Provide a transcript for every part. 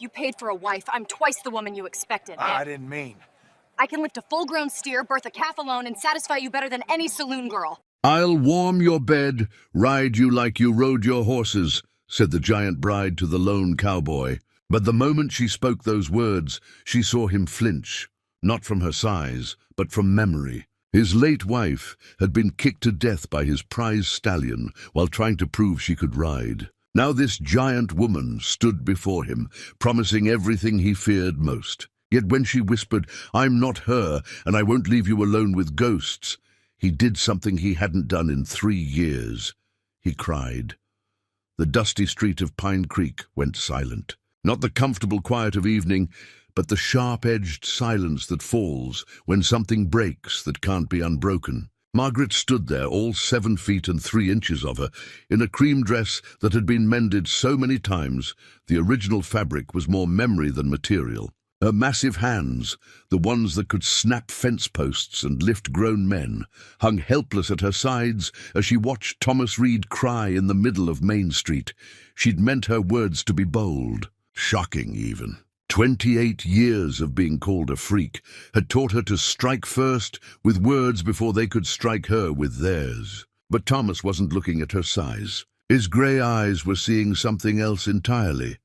You paid for a wife. I'm twice the woman you expected. I didn't mean. I can lift a full-grown steer, birth a calf alone, and satisfy you better than any saloon girl. "I'll warm your bed, ride you like you rode your horses," said the giant bride to the lone cowboy. But the moment she spoke those words, she saw him flinch, not from her size, but from memory. His late wife had been kicked to death by his prize stallion while trying to prove she could ride. Now this giant woman stood before him, promising everything he feared most. Yet when she whispered, "I'm not her, and I won't leave you alone with ghosts," he did something he hadn't done in 3 years. He cried. The dusty street of Pine Creek went silent. Not the comfortable quiet of evening, but the sharp-edged silence that falls when something breaks that can't be unbroken. Margaret stood there, all 7 feet and 3 inches of her, in a cream dress that had been mended so many times the original fabric was more memory than material. Her massive hands, the ones that could snap fence posts and lift grown men, hung helpless at her sides as she watched Thomas Reed cry in the middle of Main Street. She'd meant her words to be bold, shocking even. 28 years of being called a freak had taught her to strike first with words before they could strike her with theirs. But Thomas wasn't looking at her size. His grey eyes were seeing something else entirely.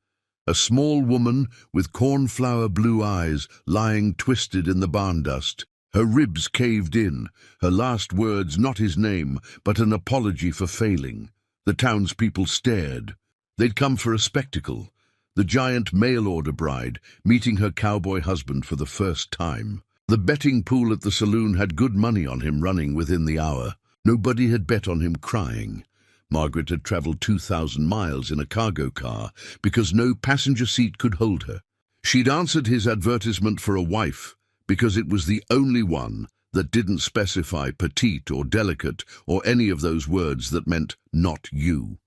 A small woman with cornflower blue eyes lying twisted in the barn dust. Her ribs caved in, her last words not his name, but an apology for failing. The townspeople stared. They'd come for a spectacle. The giant mail-order bride meeting her cowboy husband for the first time. The betting pool at the saloon had good money on him running within the hour. Nobody had bet on him crying. Margaret had traveled 2,000 miles in a cargo car because no passenger seat could hold her. She'd answered his advertisement for a wife because it was the only one that didn't specify petite or delicate or any of those words that meant not you.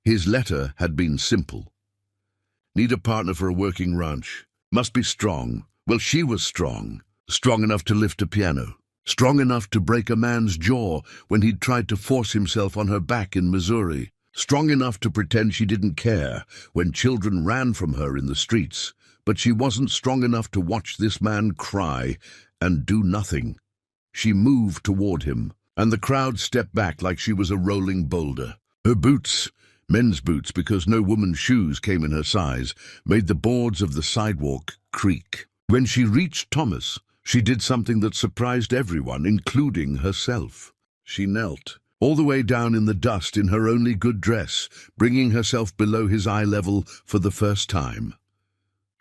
His letter had been simple. Need a partner for a working ranch. Must be strong. Well, she was strong. Strong enough to lift a piano. Strong enough to break a man's jaw when he'd tried to force himself on her back in Missouri. Strong enough to pretend she didn't care when children ran from her in the streets. But she wasn't strong enough to watch this man cry and do nothing. She moved toward him, and the crowd stepped back like she was a rolling boulder. Her boots, men's boots because no woman's shoes came in her size, made the boards of the sidewalk creak. When she reached Thomas, she did something that surprised everyone, including herself. She knelt, all the way down in the dust in her only good dress, bringing herself below his eye level for the first time.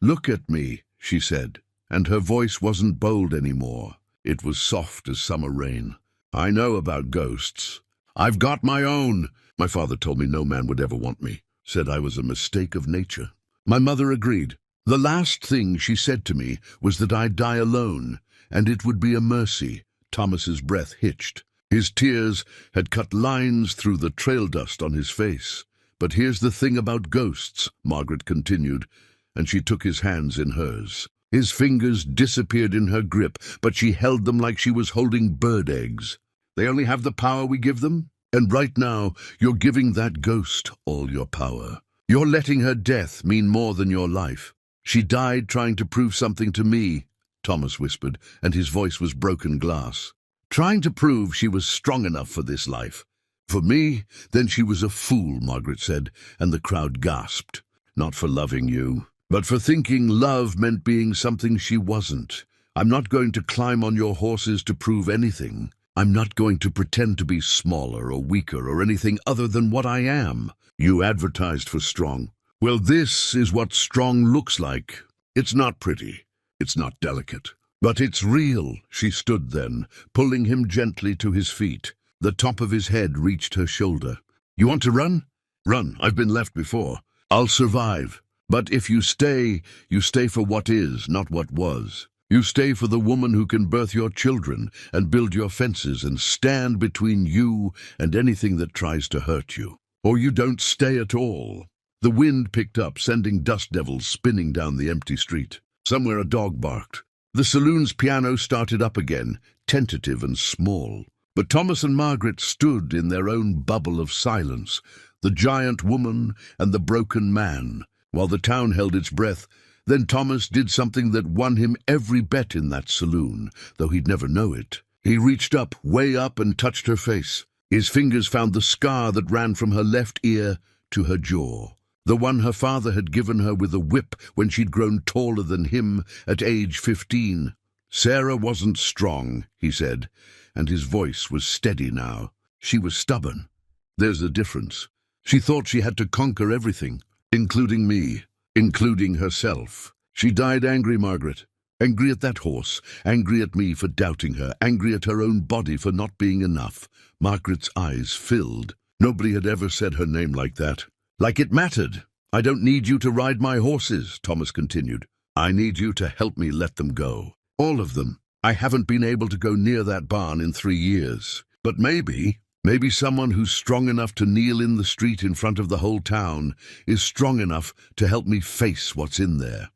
"Look at me," she said, and her voice wasn't bold anymore. It was soft as summer rain. "I know about ghosts. I've got my own. My father told me no man would ever want me, said I was a mistake of nature. My mother agreed. The last thing she said to me was that I'd die alone, and it would be a mercy." Thomas's breath hitched. His tears had cut lines through the trail dust on his face. "But here's the thing about ghosts," Margaret continued, and she took his hands in hers. His fingers disappeared in her grip, but she held them like she was holding bird eggs. "They only have the power we give them? And right now, you're giving that ghost all your power. You're letting her death mean more than your life. She died trying to prove something to me," Thomas whispered, and his voice was broken glass. "Trying to prove she was strong enough for this life. For me, then she was a fool," Margaret said, and the crowd gasped. "Not for loving you, but for thinking love meant being something she wasn't. I'm not going to climb on your horses to prove anything. I'm not going to pretend to be smaller or weaker or anything other than what I am. You advertised for strong. Well, this is what strong looks like. It's not pretty. It's not delicate. But it's real." She stood then, pulling him gently to his feet. The top of his head reached her shoulder. "You want to run? Run. I've been left before. I'll survive. But if you stay for what is, not what was. You stay for the woman who can birth your children and build your fences and stand between you and anything that tries to hurt you. Or you don't stay at all." The wind picked up, sending dust devils spinning down the empty street. Somewhere a dog barked. The saloon's piano started up again, tentative and small. But Thomas and Margaret stood in their own bubble of silence, the giant woman and the broken man, while the town held its breath. Then Thomas did something that won him every bet in that saloon, though he'd never know it. He reached up, way up, and touched her face. His fingers found the scar that ran from her left ear to her jaw, the one her father had given her with a whip when she'd grown taller than him at age 15. Sarah wasn't strong, he said, and his voice was steady now. She was stubborn. There's a difference. She thought she had to conquer everything, including me, including herself. She died angry, Margaret. Angry at that horse, angry at me for doubting her, angry at her own body for not being enough. Margaret's eyes filled. Nobody had ever said her name like that. Like it mattered. I don't need you to ride my horses, Thomas continued. I need you to help me let them go. All of them. I haven't been able to go near that barn in 3 years. But maybe someone who's strong enough to kneel in the street in front of the whole town is strong enough to help me face what's in there.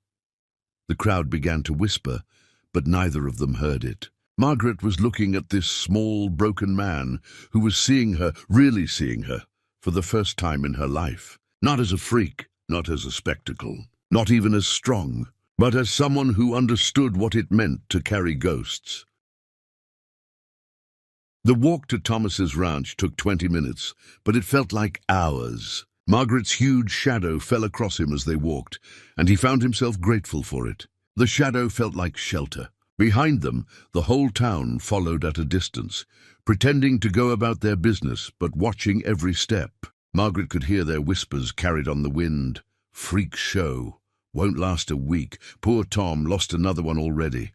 The crowd began to whisper, but neither of them heard it. Margaret was looking at this small, broken man who was seeing her, really seeing her, for the first time in her life. Not as a freak, not as a spectacle, not even as strong, but as someone who understood what it meant to carry ghosts. The walk to Thomas's ranch took 20 minutes, but it felt like hours. Margaret's huge shadow fell across him as they walked, and he found himself grateful for it. The shadow felt like shelter. Behind them, the whole town followed at a distance, pretending to go about their business, but watching every step. Margaret could hear their whispers carried on the wind. Freak show. Won't last a week. Poor Tom lost another one already.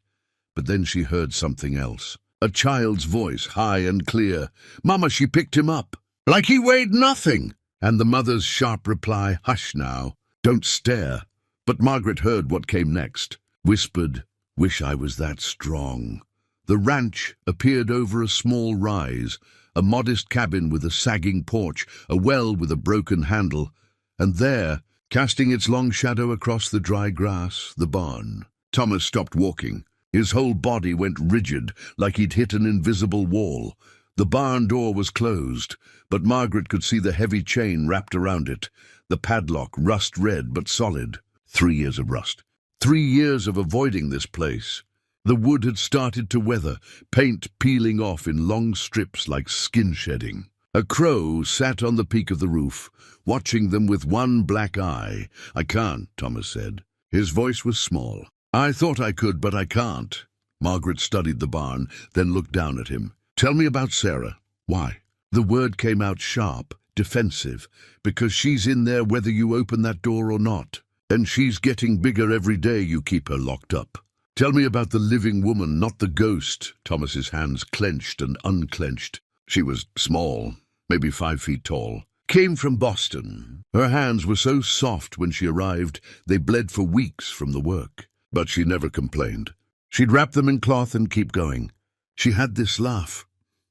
But then she heard something else. A child's voice, high and clear. Mama, she picked him up. Like he weighed nothing. And the mother's sharp reply, hush now. Don't stare. But Margaret heard what came next. Whispered, wish I was that strong. The ranch appeared over a small rise, a modest cabin with a sagging porch, a well with a broken handle, and there, casting its long shadow across the dry grass, the barn. Thomas stopped walking. His whole body went rigid, like he'd hit an invisible wall. The barn door was closed, but Margaret could see the heavy chain wrapped around it, the padlock rust-red but solid. 3 years of rust. 3 years of avoiding this place. The wood had started to weather, paint peeling off in long strips like skin shedding. A crow sat on the peak of the roof, watching them with one black eye. I can't, Thomas said. His voice was small. I thought I could, but I can't. Margaret studied the barn, then looked down at him. Tell me about Sarah. Why? The word came out sharp, defensive, because she's in there whether you open that door or not. And she's getting bigger every day you keep her locked up. Tell me about the living woman, not the ghost. Thomas's hands clenched and unclenched. She was small, maybe 5 feet tall. Came from Boston. Her hands were so soft when she arrived, they bled for weeks from the work. But she never complained. She'd wrap them in cloth and keep going. She had this laugh.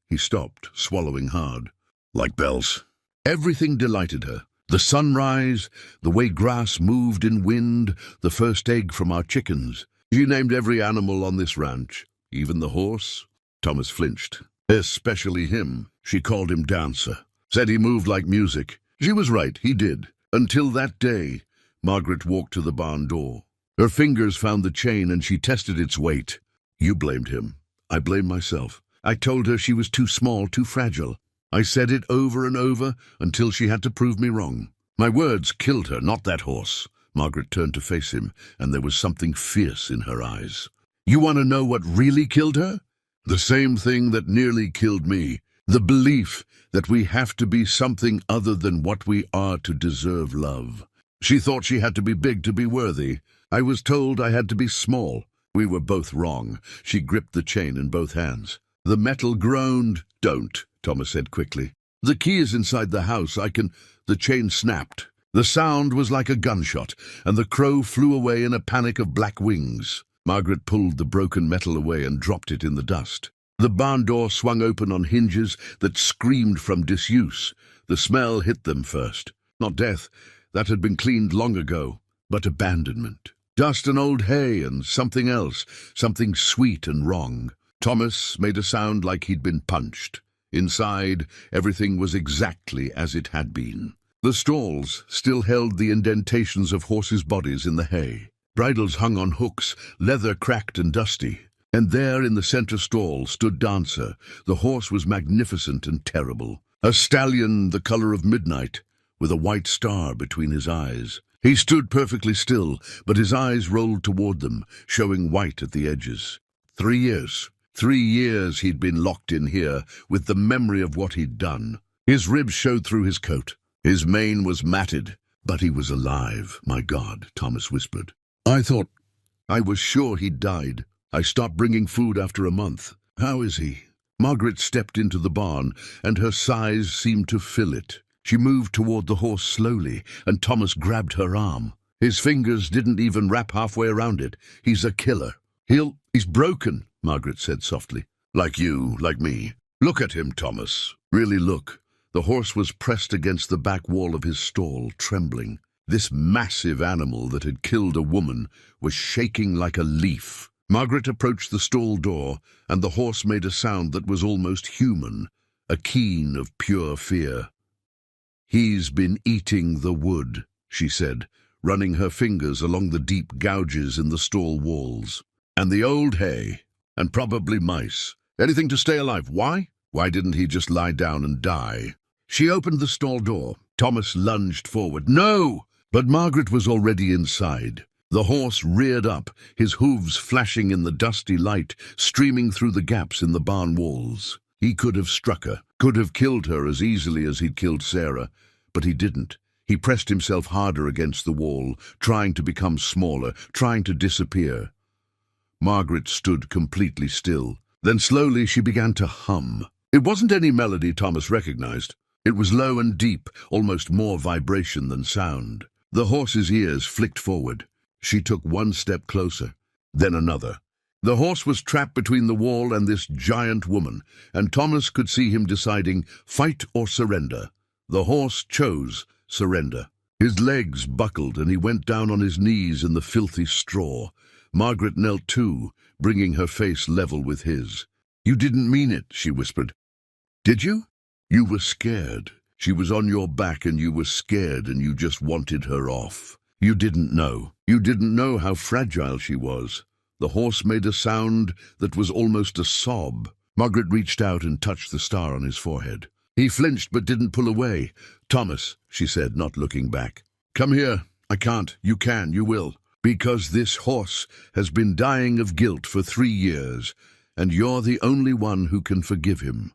He stopped, swallowing hard. Like bells. Everything delighted her. The sunrise, the way grass moved in wind, the first egg from our chickens. She named every animal on this ranch, even the horse. Thomas flinched. Especially him. She called him Dancer. Said he moved like music. She was right, he did. Until that day, Margaret walked to the barn door. Her fingers found the chain and she tested its weight. You blamed him. I blamed myself. I told her she was too small, too fragile. I said it over and over until she had to prove me wrong. My words killed her, not that horse. Margaret turned to face him, and there was something fierce in her eyes. You want to know what really killed her? The same thing that nearly killed me. The belief that we have to be something other than what we are to deserve love. She thought she had to be big to be worthy. I was told I had to be small. We were both wrong. She gripped the chain in both hands. The metal groaned. Don't, Thomas said quickly. The key is inside the house. The chain snapped. The sound was like a gunshot, and the crow flew away in a panic of black wings. Margaret pulled the broken metal away and dropped it in the dust. The barn door swung open on hinges that screamed from disuse. The smell hit them first. Not death. That had been cleaned long ago, but abandonment. Dust and old hay and something else, something sweet and wrong. Thomas made a sound like he'd been punched. Inside, everything was exactly as it had been. The stalls still held the indentations of horses' bodies in the hay. Bridles hung on hooks, leather cracked and dusty. And there in the center stall stood Dancer. The horse was magnificent and terrible. A stallion the color of midnight, with a white star between his eyes. He stood perfectly still, but his eyes rolled toward them, showing white at the edges. 3 years. 3 years he'd been locked in here, with the memory of what he'd done. His ribs showed through his coat. His mane was matted, but he was alive. My God, Thomas whispered. I was sure he'd died. I stopped bringing food after a month. How is he? Margaret stepped into the barn, and her sighs seemed to fill it. She moved toward the horse slowly, and Thomas grabbed her arm. His fingers didn't even wrap halfway around it. He's a killer. He's broken, Margaret said softly. Like you, like me. Look at him, Thomas. Really look. The horse was pressed against the back wall of his stall, trembling. This massive animal that had killed a woman was shaking like a leaf. Margaret approached the stall door, and the horse made a sound that was almost human, a keen of pure fear. He's been eating the wood, she said, running her fingers along the deep gouges in the stall walls. And the old hay, and probably mice. Anything to stay alive. Why? Why didn't he just lie down and die? She opened the stall door. Thomas lunged forward. No! But Margaret was already inside. The horse reared up, his hooves flashing in the dusty light, streaming through the gaps in the barn walls. He could have struck her, could have killed her as easily as he'd killed Sarah, but he didn't. He pressed himself harder against the wall, trying to become smaller, trying to disappear. Margaret stood completely still. Then slowly she began to hum. It wasn't any melody Thomas recognized. It was low and deep, almost more vibration than sound. The horse's ears flicked forward. She took one step closer, then another. The horse was trapped between the wall and this giant woman, and Thomas could see him deciding, fight or surrender. The horse chose surrender. His legs buckled, and he went down on his knees in the filthy straw. Margaret knelt too, bringing her face level with his. You didn't mean it, she whispered. Did you? You were scared. She was on your back and you were scared and you just wanted her off. You didn't know. You didn't know how fragile she was. The horse made a sound that was almost a sob. Margaret reached out and touched the star on his forehead. He flinched but didn't pull away. Thomas, she said, not looking back. Come here. I can't. You can. You will. Because this horse has been dying of guilt for 3 years, and you're the only one who can forgive him.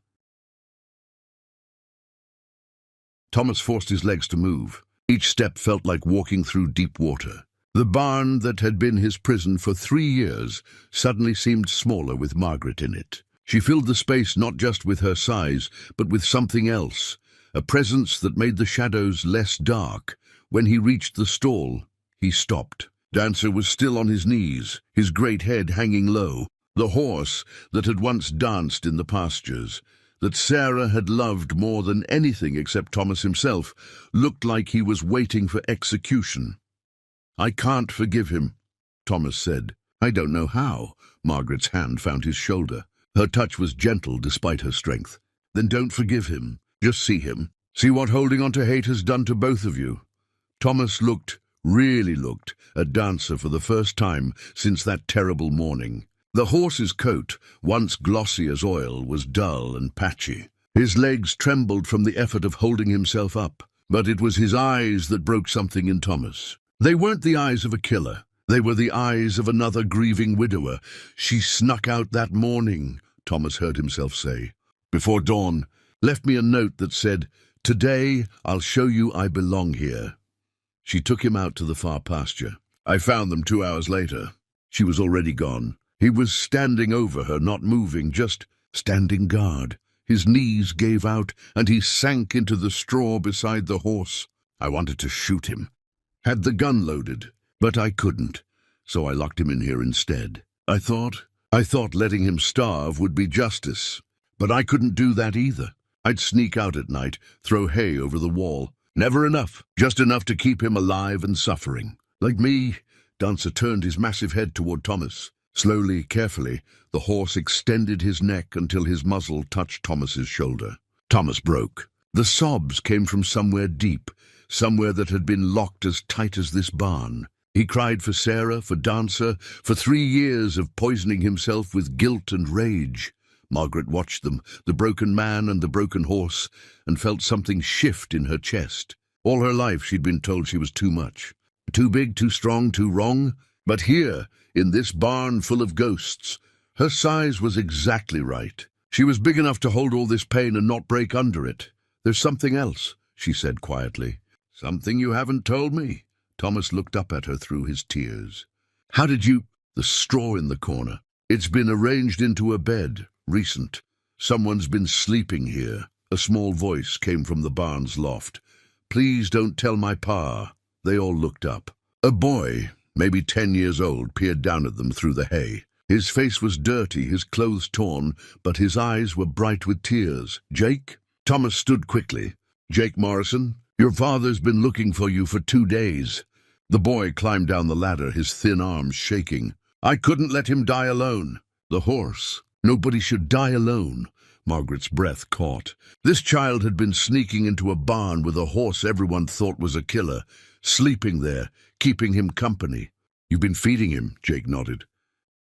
Thomas forced his legs to move. Each step felt like walking through deep water. The barn that had been his prison for 3 years suddenly seemed smaller with Margaret in it. She filled the space not just with her size, but with something else, a presence that made the shadows less dark. When he reached the stall, he stopped. Dancer was still on his knees, his great head hanging low. The horse that had once danced in the pastures, that Sarah had loved more than anything except Thomas himself, looked like he was waiting for execution. I can't forgive him, Thomas said. I don't know how. Margaret's hand found his shoulder. Her touch was gentle despite her strength. Then don't forgive him. Just see him. See what holding on to hate has done to both of you. Thomas really looked, at Dancer for the first time since that terrible morning. The horse's coat, once glossy as oil, was dull and patchy. His legs trembled from the effort of holding himself up, but it was his eyes that broke something in Thomas. They weren't the eyes of a killer. They were the eyes of another grieving widower. She snuck out that morning, Thomas heard himself say. Before dawn, left me a note that said, "Today I'll show you I belong here." She took him out to the far pasture. I found them 2 hours later. She was already gone. He was standing over her, not moving, just standing guard. His knees gave out, and he sank into the straw beside the horse. I wanted to shoot him. Had the gun loaded, but I couldn't, so I locked him in here instead. I thought letting him starve would be justice, but I couldn't do that either. I'd sneak out at night, throw hay over the wall. Never enough, just enough to keep him alive and suffering. Like me, Dancer turned his massive head toward Thomas. Slowly, carefully, the horse extended his neck until his muzzle touched Thomas's shoulder. Thomas broke. The sobs came from somewhere deep, somewhere that had been locked as tight as this barn. He cried for Sarah, for Dancer, for 3 years of poisoning himself with guilt and rage. Margaret watched them, the broken man and the broken horse, and felt something shift in her chest. All her life she'd been told she was too much. Too big, too strong, too wrong. But here, in this barn full of ghosts, her size was exactly right. She was big enough to hold all this pain and not break under it. "There's something else," she said quietly. "Something you haven't told me." Thomas looked up at her through his tears. "How did you—" The straw in the corner. "It's been arranged into a bed. Recent. Someone's been sleeping here." A small voice came from the barn's loft. "Please don't tell my pa." They all looked up. A boy, maybe 10 years old, peered down at them through the hay. His face was dirty, his clothes torn, but his eyes were bright with tears. "Jake?" Thomas stood quickly. "Jake Morrison, your father's been looking for you for 2 days." The boy climbed down the ladder, his thin arms shaking. "I couldn't let him die alone." "The horse. Nobody should die alone." Margaret's breath caught. This child had been sneaking into a barn with a horse everyone thought was a killer, sleeping there, keeping him company. "You've been feeding him," Jake nodded.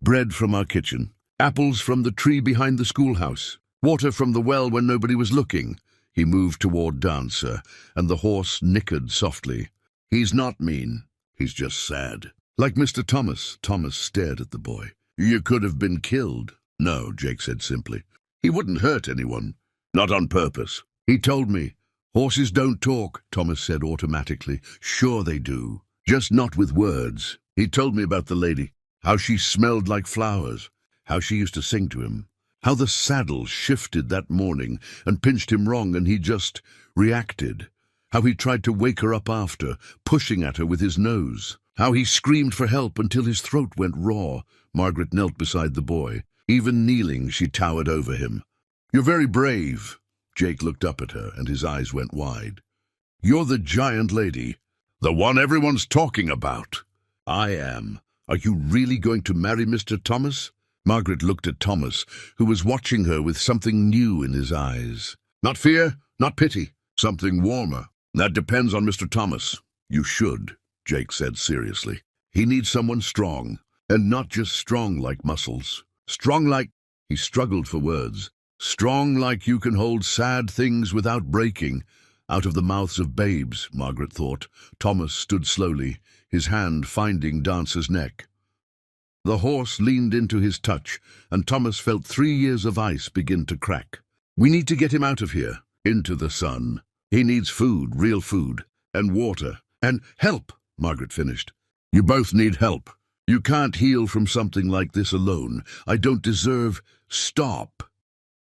"Bread from our kitchen, apples from the tree behind the schoolhouse, water from the well when nobody was looking." He moved toward Dancer, and the horse nickered softly. "He's not mean. He's just sad. Like Mr. Thomas." Thomas stared at the boy. "You could have been killed." "No," Jake said simply. "He wouldn't hurt anyone. Not on purpose. He told me." "Horses don't talk," Thomas said automatically. "Sure they do. Just not with words. He told me about the lady, how she smelled like flowers, how she used to sing to him, how the saddle shifted that morning and pinched him wrong and he just reacted, how he tried to wake her up after, pushing at her with his nose, how he screamed for help until his throat went raw." Margaret knelt beside the boy. Even kneeling, she towered over him. "You're very brave." Jake looked up at her, and his eyes went wide. "You're the giant lady. The one everyone's talking about." "I am. Are you really going to marry Mr. Thomas?" Margaret looked at Thomas, who was watching her with something new in his eyes. "Not fear, not pity. Something warmer. That depends on Mr. Thomas." "You should," Jake said seriously. "He needs someone strong, and not just strong like muscles. Strong like—" He struggled for words. "Strong like you can hold sad things without breaking." Out of the mouths of babes, Margaret thought. Thomas stood slowly, his hand finding Dancer's neck. The horse leaned into his touch, and Thomas felt 3 years of ice begin to crack. "We need to get him out of here, into the sun. He needs food, real food, and water, and help," Margaret finished. "You both need help. You can't heal from something like this alone. I don't deserve—" "Stop."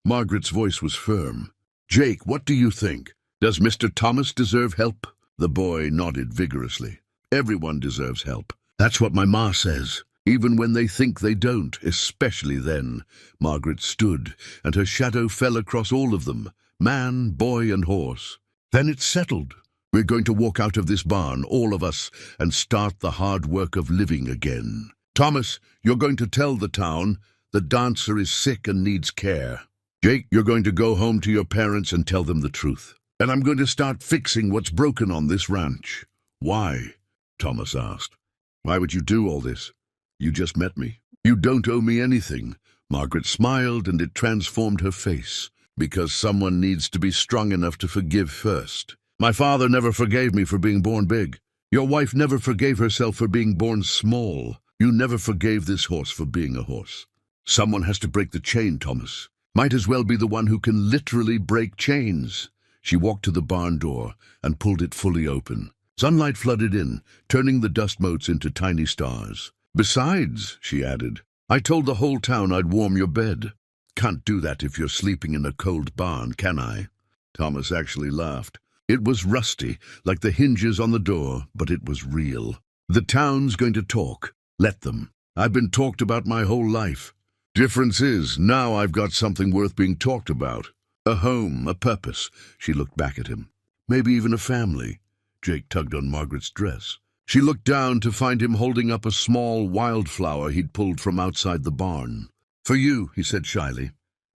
Margaret's voice was firm. "Jake, what do you think? Does Mr. Thomas deserve help?" The boy nodded vigorously. "Everyone deserves help. That's what my ma says. Even when they think they don't, especially then." Margaret stood, and her shadow fell across all of them, man, boy, and horse. "Then it's settled. We're going to walk out of this barn, all of us, and start the hard work of living again. Thomas, you're going to tell the town the Dancer is sick and needs care. Jake, you're going to go home to your parents and tell them the truth. And I'm going to start fixing what's broken on this ranch." "Why?" Thomas asked. "Why would you do all this? You just met me. You don't owe me anything." Margaret smiled, and it transformed her face. "Because someone needs to be strong enough to forgive first. My father never forgave me for being born big. Your wife never forgave herself for being born small. You never forgave this horse for being a horse. Someone has to break the chain, Thomas. Might as well be the one who can literally break chains." She walked to the barn door and pulled it fully open. Sunlight flooded in, turning the dust motes into tiny stars. "Besides," she added, "I told the whole town I'd warm your bed. Can't do that if you're sleeping in a cold barn, can I?" Thomas actually laughed. It was rusty, like the hinges on the door, but it was real. "The town's going to talk. Let them. I've been talked about my whole life. Difference is, now I've got something worth being talked about. A home, a purpose." She looked back at him. "Maybe even a family." Jake tugged on Margaret's dress. She looked down to find him holding up a small wildflower he'd pulled from outside the barn. "For you," he said shyly.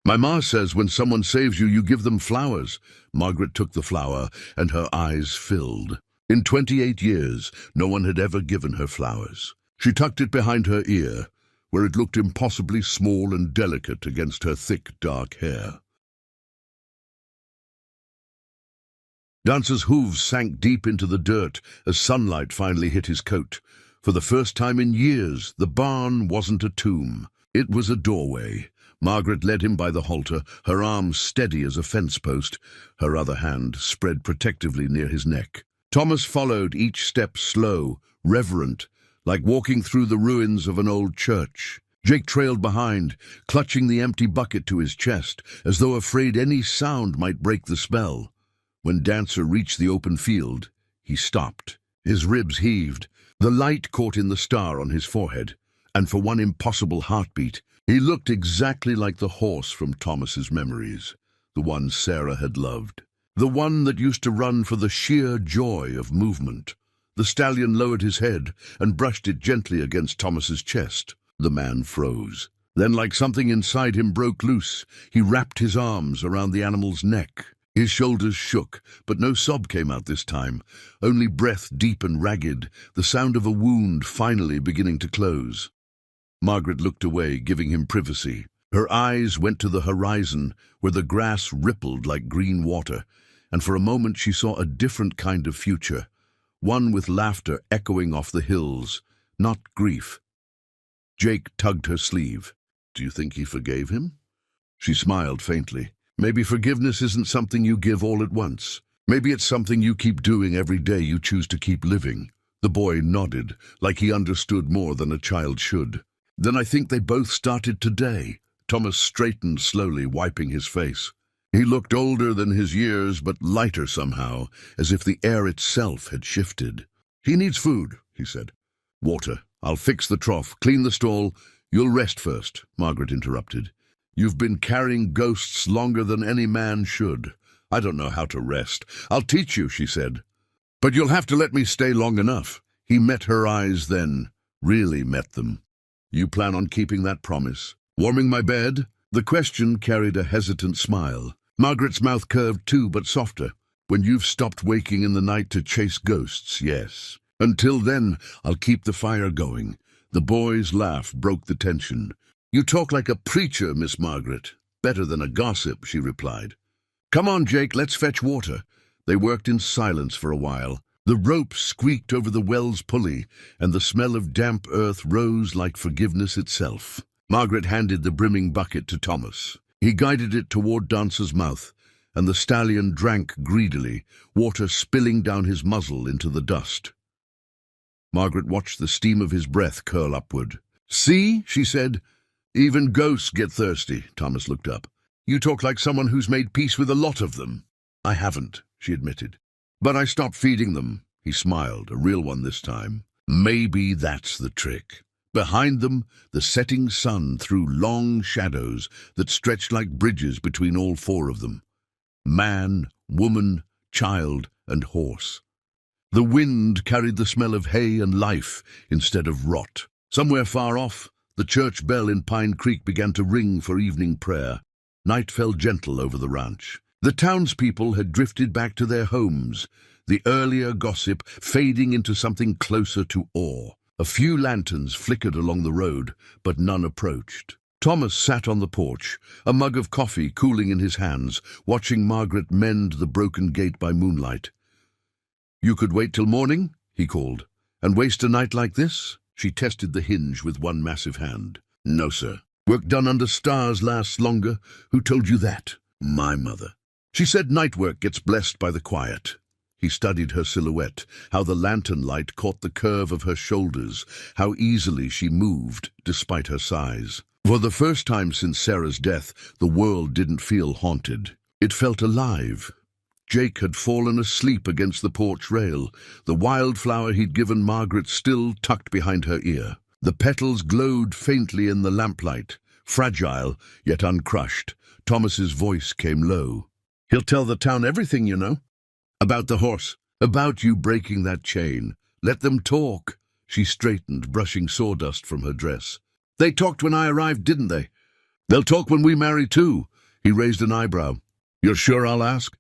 "My ma says when someone saves you, you give them flowers." Margaret took the flower, and her eyes filled. In 28 years, no one had ever given her flowers. She tucked it behind her ear, where it looked impossibly small and delicate against her thick, dark hair. Dancer's hooves sank deep into the dirt as sunlight finally hit his coat. For the first time in years, the barn wasn't a tomb. It was a doorway. Margaret led him by the halter, her arms steady as a fence post, her other hand spread protectively near his neck. Thomas followed, each step slow, reverent, like walking through the ruins of an old church. Jake trailed behind, clutching the empty bucket to his chest, as though afraid any sound might break the spell. When Dancer reached the open field, he stopped. His ribs heaved. The light caught in the star on his forehead, and for one impossible heartbeat, he looked exactly like the horse from Thomas's memories, the one Sarah had loved, the one that used to run for the sheer joy of movement. The stallion lowered his head and brushed it gently against Thomas's chest. The man froze. Then, like something inside him broke loose, he wrapped his arms around the animal's neck. His shoulders shook, but no sob came out this time, only breath deep and ragged, the sound of a wound finally beginning to close. Margaret looked away, giving him privacy. Her eyes went to the horizon, where the grass rippled like green water, and for a moment she saw a different kind of future, one with laughter echoing off the hills, not grief. Jake tugged her sleeve. "Do you think he forgave him?" She smiled faintly. "Maybe forgiveness isn't something you give all at once. Maybe it's something you keep doing every day you choose to keep living." The boy nodded, like he understood more than a child should. "Then I think they both started today." Thomas straightened slowly, wiping his face. He looked older than his years, but lighter somehow, as if the air itself had shifted. "He needs food," he said. "Water. I'll fix the trough, clean the stall." "You'll rest first," Margaret interrupted. "You've been carrying ghosts longer than any man should. I don't know how to rest." "I'll teach you," she said. "But you'll have to let me stay long enough." He met her eyes then, really met them. "You plan on keeping that promise? Warming my bed?" The question carried a hesitant smile. Margaret's mouth curved too, but softer. "When you've stopped waking in the night to chase ghosts, yes. Until then, I'll keep the fire going." The boy's laugh broke the tension. "You talk like a preacher, Miss Margaret." "Better than a gossip," she replied. "Come on, Jake, let's fetch water." They worked in silence for a while. The rope squeaked over the well's pulley, and the smell of damp earth rose like forgiveness itself. Margaret handed the brimming bucket to Thomas. He guided it toward Dancer's mouth, and the stallion drank greedily, water spilling down his muzzle into the dust. Margaret watched the steam of his breath curl upward. "See," she said. "Even ghosts get thirsty." Thomas looked up. "You talk like someone who's made peace with a lot of them." "I haven't," she admitted. "But I stopped feeding them." He smiled, a real one this time. "Maybe that's the trick." Behind them, the setting sun threw long shadows that stretched like bridges between all four of them. Man, woman, child, and horse. The wind carried the smell of hay and life instead of rot. Somewhere far off, the church bell in Pine Creek began to ring for evening prayer. Night fell gentle over the ranch. The townspeople had drifted back to their homes, the earlier gossip fading into something closer to awe. A few lanterns flickered along the road, but none approached. Thomas sat on the porch, a mug of coffee cooling in his hands, watching Margaret mend the broken gate by moonlight. "You could wait till morning," he called, "and waste a night like this?" She tested the hinge with one massive hand. "No, sir. Work done under stars lasts longer." "Who told you that?" "My mother. She said night work gets blessed by the quiet." He studied her silhouette, how the lantern light caught the curve of her shoulders, how easily she moved despite her size. For the first time since Sarah's death, the world didn't feel haunted. It felt alive. Jake had fallen asleep against the porch rail, the wildflower he'd given Margaret still tucked behind her ear. The petals glowed faintly in the lamplight, fragile yet uncrushed. Thomas's voice came low. "He'll tell the town everything, you know. About the horse, about you breaking that chain. Let them talk." She straightened, brushing sawdust from her dress. "They talked when I arrived, didn't they? They'll talk when we marry too." He raised an eyebrow. "You're sure I'll ask?"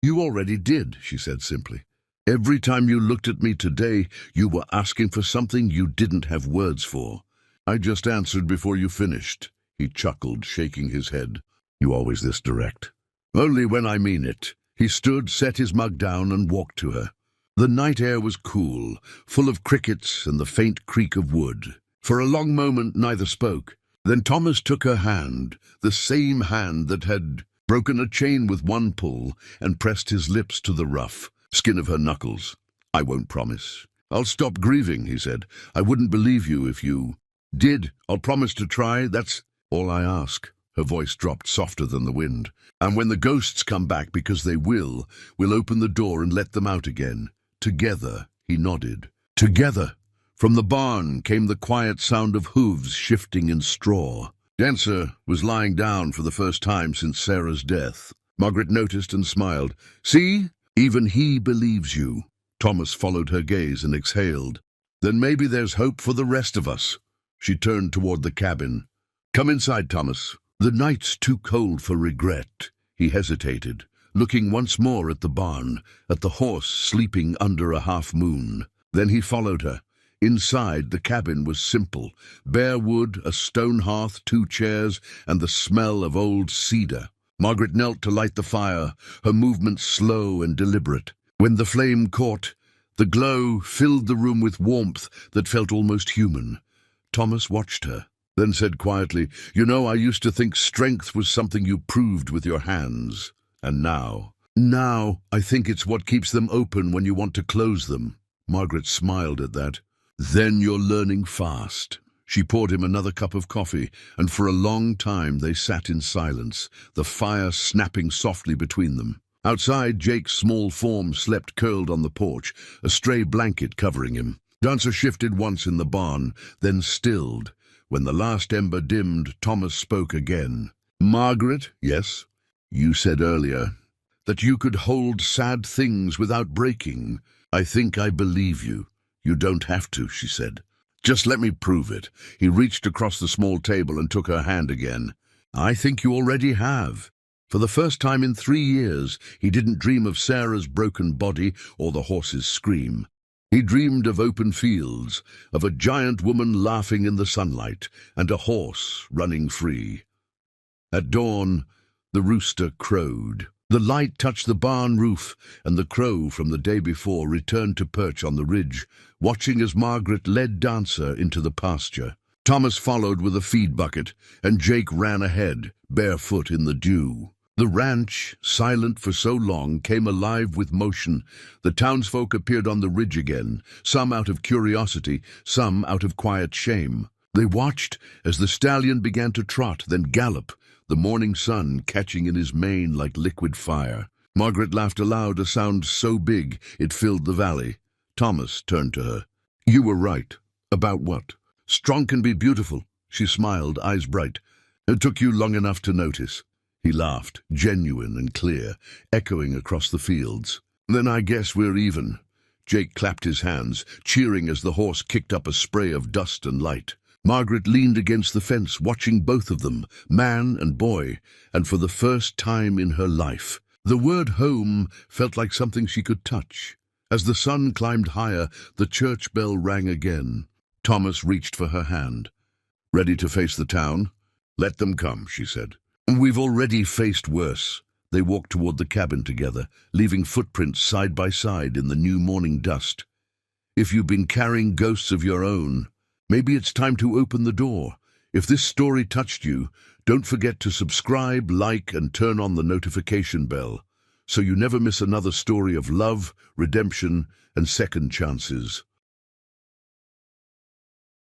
"You already did," she said simply. Every time you looked at me today, you were asking for something you didn't have words for. I just answered before you finished." He chuckled, shaking his head. "You always this direct." "Only when I mean it." He stood, set his mug down, and walked to her. The night air was cool, full of crickets and the faint creak of wood. For a long moment neither spoke. Then Thomas took her hand, the same hand that had broken a chain with one pull, and pressed his lips to the rough skin of her knuckles. "I won't promise. I'll stop grieving," he said. "I wouldn't believe you if you did. I'll promise to try. That's all I ask." Her voice dropped softer than the wind. "And when the ghosts come back, because they will, we'll open the door and let them out again. Together," he nodded. "Together." From the barn came the quiet sound of hooves shifting in straw. Dancer was lying down for the first time since Sarah's death. Margaret noticed and smiled. "See? Even he believes you." Thomas followed her gaze and exhaled. "Then maybe there's hope for the rest of us." She turned toward the cabin. "Come inside, Thomas." "The night's too cold for regret." He hesitated, looking once more at the barn, at the horse sleeping under a half-moon. Then he followed her. Inside, the cabin was simple. Bare wood, a stone hearth, 2 chairs, and the smell of old cedar. Margaret knelt to light the fire, her movements slow and deliberate. When the flame caught, the glow filled the room with warmth that felt almost human. Thomas watched her, then said quietly, "You know, I used to think strength was something you proved with your hands. And now I think it's what keeps them open when you want to close them." Margaret smiled at that. "Then you're learning fast." She poured him another cup of coffee, and for a long time they sat in silence, the fire snapping softly between them. Outside, Jake's small form slept curled on the porch, a stray blanket covering him. Dancer shifted once in the barn, then stilled. When the last ember dimmed, Thomas spoke again. "Margaret?" "Yes?" "You said earlier that you could hold sad things without breaking. I think I believe you." "You don't have to," she said. "Just let me prove it." He reached across the small table and took her hand again. "I think you already have." For the first time in 3 years, he didn't dream of Sarah's broken body or the horse's scream. He dreamed of open fields, of a giant woman laughing in the sunlight, and a horse running free. At dawn, the rooster crowed. The light touched the barn roof, and the crow from the day before returned to perch on the ridge, watching as Margaret led Dancer into the pasture. Thomas followed with a feed bucket, and Jake ran ahead, barefoot in the dew. The ranch, silent for so long, came alive with motion. The townsfolk appeared on the ridge again, some out of curiosity, some out of quiet shame. They watched as the stallion began to trot, then gallop, the morning sun catching in his mane like liquid fire. Margaret laughed aloud, a sound so big it filled the valley. Thomas turned to her. "You were right." "About what?" "Strong can be beautiful." She smiled, eyes bright. "It took you long enough to notice." He laughed, genuine and clear, echoing across the fields. "Then I guess we're even." Jake clapped his hands, cheering as the horse kicked up a spray of dust and light. Margaret leaned against the fence, watching both of them, man and boy, and for the first time in her life, the word home felt like something she could touch. As the sun climbed higher, the church bell rang again. Thomas reached for her hand. "Ready to face the town?" "Let them come," she said. "We've already faced worse." They walked toward the cabin together, leaving footprints side by side in the new morning dust. "If you've been carrying ghosts of your own, maybe it's time to open the door. If this story touched you, don't forget to subscribe, like, and turn on the notification bell, so you never miss another story of love, redemption, and second chances.